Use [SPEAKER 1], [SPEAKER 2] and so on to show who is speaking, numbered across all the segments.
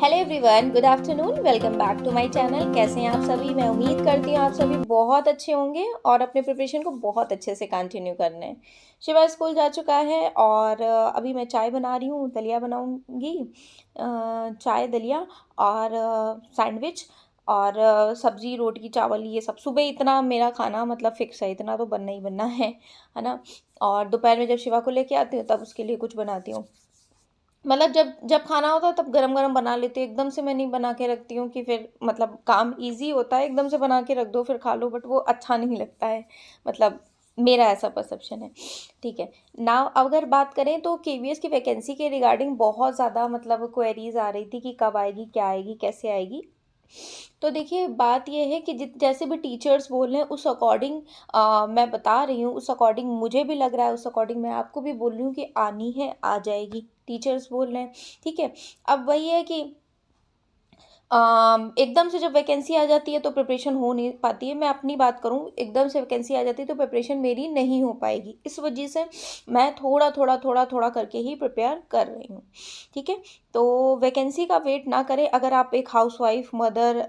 [SPEAKER 1] Hello everyone, good afternoon. Welcome back to my channel. कैसे हैं आप सभी? मैं उम्मीद करती हूँ आप सभी बहुत अच्छे होंगे और अपने प्रिपरेशन को बहुत अच्छे से कंटिन्यू कर रहे हैं। शिवा स्कूल जा चुका है और अभी मैं चाय बना रही हूँ, दलिया बनाऊँगी। चाय, दलिया और सैंडविच और सब्जी, रोटी, चावल, ये सब सुबह इतना मेरा खाना मतलब फिक्स है, इतना तो बनना ही बनना है ना। और दोपहर में जब शिवा को लेके आती हूँ तब उसके लिए कुछ बनाती हूँ। मतलब जब जब खाना होता है तब गरम-गरम बना लेती हूँ, एकदम से मैं नहीं बना के रखती हूँ कि फिर मतलब काम ईज़ी होता है, एकदम से बना के रख दो फिर खा लो, बट वो अच्छा नहीं लगता है। मतलब मेरा ऐसा परसेप्शन है, ठीक है। नाउ अगर बात करें तो केवीएस की वैकेंसी के रिगार्डिंग बहुत ज़्यादा मतलब क्वेरीज़ आ रही थी कि कब आएगी, क्या आएगी, कैसे आएगी। तो देखिए बात ये है कि जैसे भी टीचर्स बोल रहे हैं उस अकॉर्डिंग मैं बता रही हूँ, उस अकॉर्डिंग मुझे भी लग रहा है, उस अकॉर्डिंग मैं आपको भी बोल रही हूँ कि आनी है, आ जाएगी। टीचर्स बोल रहे हैं, ठीक है। अब वही है कि एकदम से जब वैकेंसी आ जाती है तो प्रिपरेशन हो नहीं पाती है। मैं अपनी बात करूँ, एकदम से वैकेंसी आ जाती है तो प्रिपरेशन मेरी नहीं हो पाएगी। इस वजह से मैं थोड़ा करके ही प्रिपेयर कर रही हूँ, ठीक है। तो वैकेंसी का वेट ना करें। अगर आप एक हाउसवाइफ, मदर,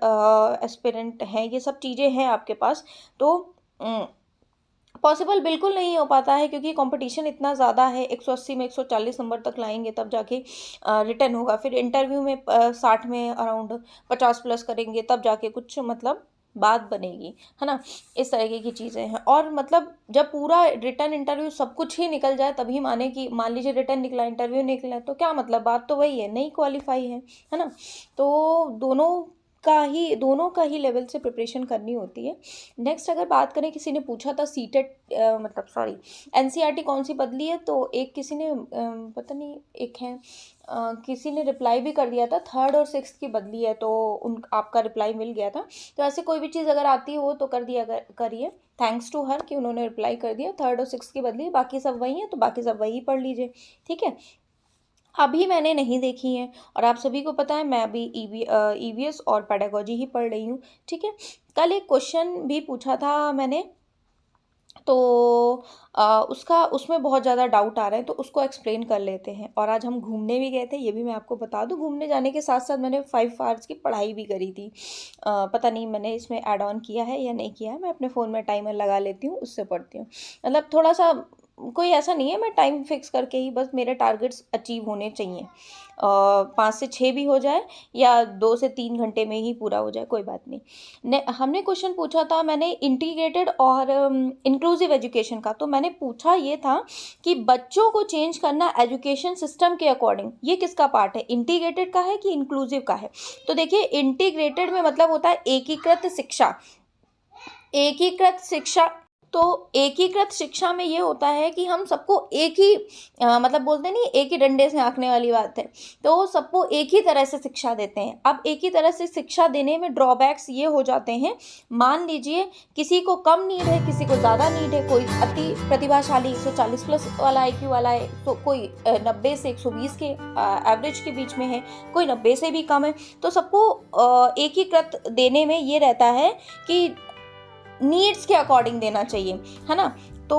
[SPEAKER 1] एस्पिरेंट हैं, ये सब चीज़ें हैं आपके पास, तो पॉसिबल बिल्कुल नहीं हो पाता है क्योंकि कंपटीशन इतना ज़्यादा है। 180 में 140 नंबर तक लाएंगे तब जाके रिटर्न होगा। फिर इंटरव्यू में 60 में अराउंड 50 प्लस करेंगे तब जाके कुछ मतलब बात बनेगी, है ना। इस तरीके की चीज़ें हैं और मतलब जब पूरा रिटर्न इंटरव्यू सब कुछ ही निकल जाए तभी माने कि मान लीजिए रिटर्न निकला, इंटरव्यू निकला, तो क्या मतलब, बात तो वही है, नहीं क्वालिफाई है ना। तो दोनों का ही लेवल से प्रिपरेशन करनी होती है। नेक्स्ट अगर बात करें, किसी ने पूछा था सीटेट मतलब सॉरी एनसीईआरटी कौन सी बदली है, तो एक किसी ने पता नहीं, एक है किसी ने रिप्लाई भी कर दिया था, थर्ड और सिक्स्थ की बदली है, तो उन आपका रिप्लाई मिल गया था। तो ऐसे कोई भी चीज़ अगर आती हो तो कर दिया करिए। थैंक्स टू हर कि उन्होंने रिप्लाई कर दिया, थर्ड और सिक्स्थ की बदली, बाकी सब वही है तो बाकी सब वही पढ़ लीजिए, ठीक है। अभी मैंने नहीं देखी है और आप सभी को पता है मैं अभी ईवीएस और पेडागोजी ही पढ़ रही हूँ, ठीक है। कल एक क्वेश्चन भी पूछा था मैंने, तो उसका उसमें बहुत ज़्यादा डाउट आ रहे हैं तो उसको एक्सप्लेन कर लेते हैं। और आज हम घूमने भी गए थे, ये भी मैं आपको बता दूँ। घूमने जाने के साथ साथ मैंने 5 आवर्स की पढ़ाई भी करी थी। पता नहीं मैंने इसमें ऐड ऑन किया है या नहीं किया है, मैं अपने फ़ोन में टाइमर लगा लेती हूँ, उससे पढ़ती हूँ। मतलब थोड़ा सा कोई ऐसा नहीं है, मैं टाइम फिक्स करके ही, बस मेरे टारगेट्स अचीव होने चाहिए। 5 से 6 भी हो जाए या 2 से 3 घंटे में ही पूरा हो जाए, कोई बात नहीं। ने हमने क्वेश्चन पूछा था मैंने इंटीग्रेटेड और इंक्लूसिव एजुकेशन का। तो मैंने पूछा ये था कि बच्चों को चेंज करना एजुकेशन सिस्टम के अकॉर्डिंग, ये किसका पार्ट है, इंटीग्रेटेड का है कि इंक्लूसिव का है। तो देखिए इंटीग्रेटेड में मतलब होता है एकीकृत शिक्षा। एकीकृत शिक्षा, तो एकीकृत शिक्षा में ये होता है कि हम सबको एक ही मतलब बोलते नहीं, एक ही डंडे से हाँकने वाली बात है। तो सबको एक ही तरह से शिक्षा देते हैं। अब एक ही तरह से शिक्षा देने में ड्रॉबैक्स ये हो जाते हैं, मान लीजिए किसी को कम नीड है, किसी को ज़्यादा नीड है, कोई अति प्रतिभाशाली 140 प्लस वाला आईक्यू वाला है, तो कोई 90 से 120 के एवरेज के बीच में है, कोई 90 से भी कम है। तो सबको एकीकृत देने में ये रहता है कि नीड्स के अकॉर्डिंग देना चाहिए, है ना। तो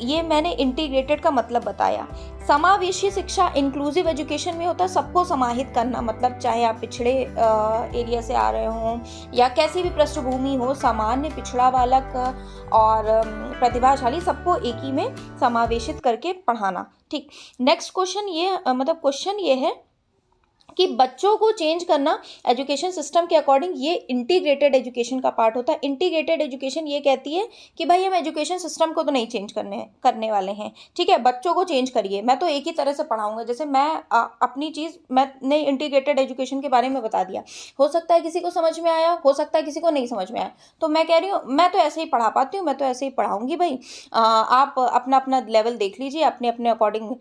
[SPEAKER 1] ये मैंने इंटीग्रेटेड का मतलब बताया। समावेशी शिक्षा इंक्लूसिव एजुकेशन में होता है सबको समाहित करना, मतलब चाहे आप पिछड़े एरिया से आ रहे हों या कैसी भी पृष्ठभूमि हो, सामान्य, पिछड़ा, बालक और प्रतिभाशाली, सबको एक ही में समावेशित करके पढ़ाना, ठीक। नेक्स्ट क्वेश्चन ये मतलब क्वेश्चन ये है कि बच्चों को चेंज करना एजुकेशन सिस्टम के अकॉर्डिंग, ये इंटीग्रेटेड एजुकेशन का पार्ट होता है। इंटीग्रेटेड एजुकेशन ये कहती है कि भाई हम एजुकेशन सिस्टम को तो नहीं चेंज करने वाले हैं, ठीक है, बच्चों को चेंज करिए, मैं तो एक ही तरह से पढ़ाऊंगा। जैसे मैं अपनी चीज़ मैंने इंटीग्रेटेड एजुकेशन के बारे में बता दिया, हो सकता है किसी को समझ में आया, हो सकता है किसी को नहीं समझ में आया, तो मैं कह रही हूँ मैं तो ऐसे ही पढ़ा पाती हूँ, मैं तो ऐसे ही पढ़ाऊंगी भाई। आप अपना अपना लेवल देख लीजिए, अपने अपने अकॉर्डिंग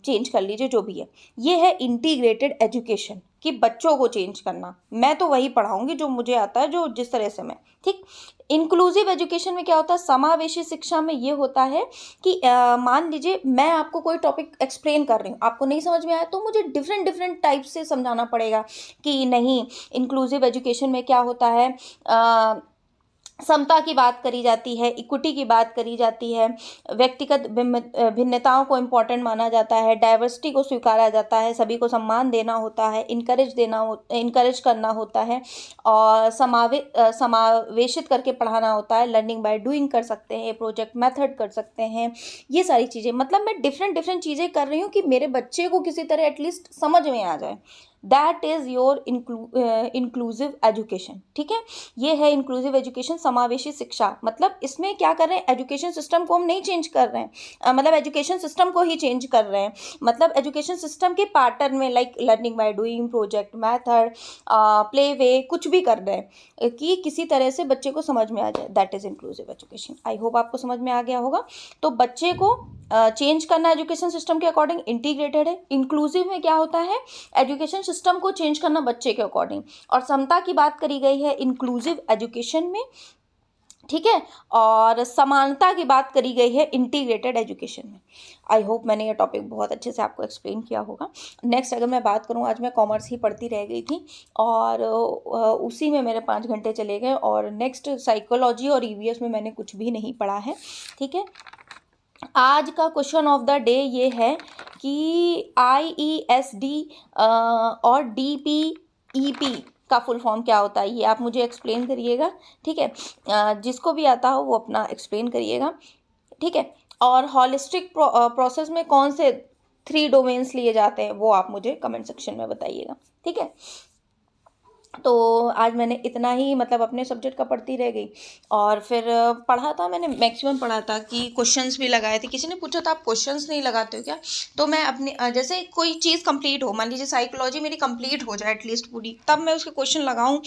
[SPEAKER 1] चेंज कर लीजिए, जो भी है। ये है इंटीग्रेटेड एजुकेशन कि बच्चों को चेंज करना, मैं तो वही पढ़ाऊंगी जो मुझे आता है, जो जिस तरह से मैं, ठीक। इंक्लूसिव एजुकेशन में क्या होता है, समावेशी शिक्षा में ये होता है कि मान लीजिए मैं आपको कोई टॉपिक एक्सप्लेन कर रही हूँ, आपको नहीं समझ में आया तो मुझे डिफरेंट डिफरेंट टाइप से समझाना पड़ेगा कि नहीं। इंक्लूसिव एजुकेशन में क्या होता है, समता की बात करी जाती है, इक्विटी की बात करी जाती है, व्यक्तिगत भिन्नताओं को इम्पोर्टेंट माना जाता है, डाइवर्सिटी को स्वीकारा जाता है, सभी को सम्मान देना होता है, इनकरेज करना होता है, और समावेशित करके पढ़ाना होता है, लर्निंग बाय डूइंग कर सकते हैं, प्रोजेक्ट मेथड कर सकते हैं। ये सारी चीज़ें, मतलब मैं डिफरेंट चीज़ें कर रही हूँ कि मेरे बच्चे को किसी तरह एटलीस्ट समझ में आ जाए। That is your inclusive education. ठीक है, ये है इंक्लूसिव एजुकेशन, समावेशी शिक्षा। मतलब इसमें क्या कर रहे हैं, एजुकेशन सिस्टम को हम नहीं चेंज कर रहे हैं, मतलब एजुकेशन सिस्टम को ही चेंज कर रहे हैं। मतलब एजुकेशन सिस्टम के पैटर्न में like learning by doing, project method, play way, कुछ भी कर रहे हैं कि किसी तरह से बच्चे को समझ में आ जाए। That is inclusive education. I hope आपको समझ में आ गया होगा। तो बच्चे को चेंज करना एजुकेशन सिस्टम के अकॉर्डिंग इंटीग्रेटेड है। इंक्लूसिव में क्या होता है, एजुकेशन सिस्टम को चेंज करना बच्चे के अकॉर्डिंग। और समता की बात करी गई है इंक्लूसिव एजुकेशन में, ठीक है, और समानता की बात करी गई है इंटीग्रेटेड एजुकेशन में। आई होप मैंने ये टॉपिक बहुत अच्छे से आपको एक्सप्लेन किया होगा। नेक्स्ट अगर मैं बात करूँ, आज मैं कॉमर्स ही पढ़ती रह गई थी और उसी में मेरे 5 घंटे चले गए, और नेक्स्ट साइकोलॉजी और ईवीएस में मैंने कुछ भी नहीं पढ़ा है। ठीक है, आज का क्वेश्चन ऑफ द डे ये है कि IESD और DPEP का फुल फॉर्म क्या होता है, ये आप मुझे एक्सप्लेन करिएगा। ठीक है, जिसको भी आता हो वो अपना एक्सप्लेन करिएगा। ठीक है, और हॉलिस्टिक प्रोसेस में कौन से 3 डोमेन्स लिए जाते हैं वो आप मुझे कमेंट सेक्शन में बताइएगा। ठीक है, तो आज मैंने इतना ही मतलब अपने सब्जेक्ट का पढ़ती रह गई, और फिर पढ़ा था मैंने, मैक्सिमम पढ़ा था कि क्वेश्चंस भी लगाए थे। किसी ने पूछा था आप क्वेश्चंस नहीं लगाते हो क्या, तो मैं अपने जैसे कोई चीज़ कंप्लीट हो, मान लीजिए साइकोलॉजी मेरी कंप्लीट हो जाए एटलीस्ट पूरी, तब मैं उसके क्वेश्चन लगाऊं,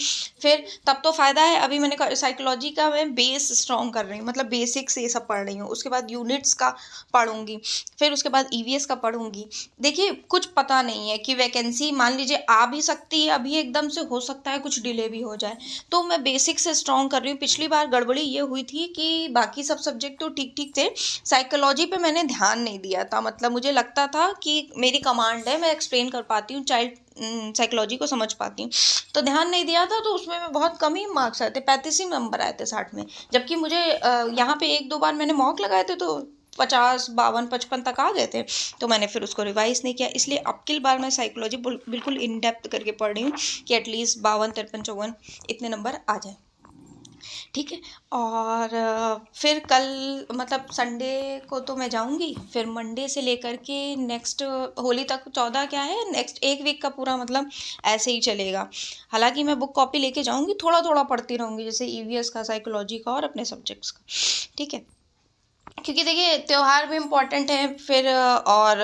[SPEAKER 1] फिर तब तो फ़ायदा है। अभी मैंने साइकोलॉजी का मैं बेस स्ट्रॉन्ग कर रही हूँ, मतलब बेसिक से ये सब पढ़ रही हूँ, उसके बाद यूनिट्स का पढ़ूंगी, फिर उसके बाद EVS का पढ़ूंगी। देखिए कुछ पता नहीं है कि वैकेंसी मान लीजिए आ भी सकती है अभी एकदम से, हो सकता है कुछ डिले भी हो जाए, तो मैं बेसिक से स्ट्रॉन्ग कर रही हूँ। पिछली बार गड़बड़ी ये हुई थी कि बाकी सब सब्जेक्ट तो ठीक ठीक थे, साइकोलॉजी पे मैंने ध्यान नहीं दिया था। मतलब मुझे लगता था कि मेरी कमांड है, मैं एक्सप्लेन कर पाती हूँ, चाइल्ड साइकोलॉजी को समझ पाती हूँ, तो ध्यान नहीं दिया था, तो उसमें मैं बहुत कम ही मार्क्स आए थे, 35 ही नंबर आए थे 60 में। जबकि मुझे यहाँ पे 1-2 बार मैंने मॉक लगाए थे तो 50, 52, 55 तक आ गए थे, तो मैंने फिर उसको रिवाइज नहीं किया। इसलिए अब की बार मैं साइकोलॉजी बिल्कुल इन डेप्थ करके पढ़ रही हूँ कि एटलीस्ट 52, 53, 54 इतने नंबर आ जाए। ठीक है, और फिर कल मतलब संडे को तो मैं जाऊंगी, फिर मंडे से लेकर के नेक्स्ट होली तक, 14 क्या है, नेक्स्ट 1 वीक का पूरा मतलब ऐसे ही चलेगा। हालांकि मैं बुक कॉपी लेके जाऊंगी, थोड़ा थोड़ा पढ़ती रहूंगी, जैसे EVS का, साइकोलॉजी का और अपने सब्जेक्ट्स का। ठीक है, क्योंकि देखिए त्यौहार भी इम्पॉर्टेंट है, फिर और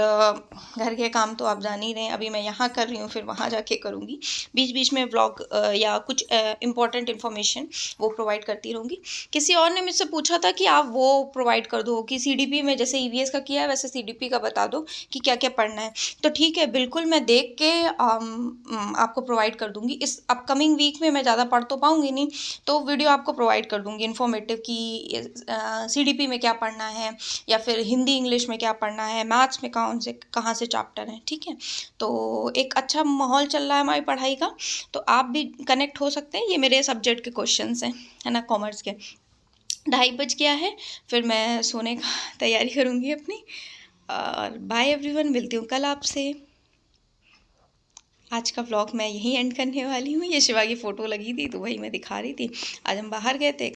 [SPEAKER 1] घर के काम तो आप जान ही रहे हैं, अभी मैं यहाँ कर रही हूँ, फिर वहाँ जाके करूँगी। बीच बीच में व्लॉग या कुछ इम्पॉर्टेंट इन्फॉर्मेशन वो प्रोवाइड करती रहूँगी। किसी और ने मुझसे पूछा था कि आप वो प्रोवाइड कर दो कि CDP में जैसे EVS का किया है वैसे CDP का बता दो कि क्या क्या पढ़ना है। तो ठीक है, बिल्कुल मैं देख के आपको प्रोवाइड कर दूँगी। इस अपकमिंग वीक में मैं ज़्यादा पढ़ तो पाऊँगी नहीं, तो वीडियो आपको प्रोवाइड कर दूँगी इन्फॉर्मेटिव कि CDP में क्या पढ़ना है, या फिर हिंदी इंग्लिश में क्या पढ़ना है, मैथ्स में कहाँ से चैप्टर हैं। ठीक है, तो एक अच्छा माहौल चल रहा है हमारी पढ़ाई का, तो आप भी कनेक्ट हो सकते हैं। ये मेरे सब्जेक्ट के क्वेश्चंस हैं, है ना, कॉमर्स के। 2:30 बज गया है, फिर मैं सोने का तैयारी करूँगी अपनी, और बाय एवरीवन, मिलती हूँ कल आपसे। आज का व्लॉग मैं यहीं एंड करने वाली हूँ। ये शिवा की फ़ोटो लगी थी तो वही मैं दिखा रही थी। आज हम बाहर गए थे।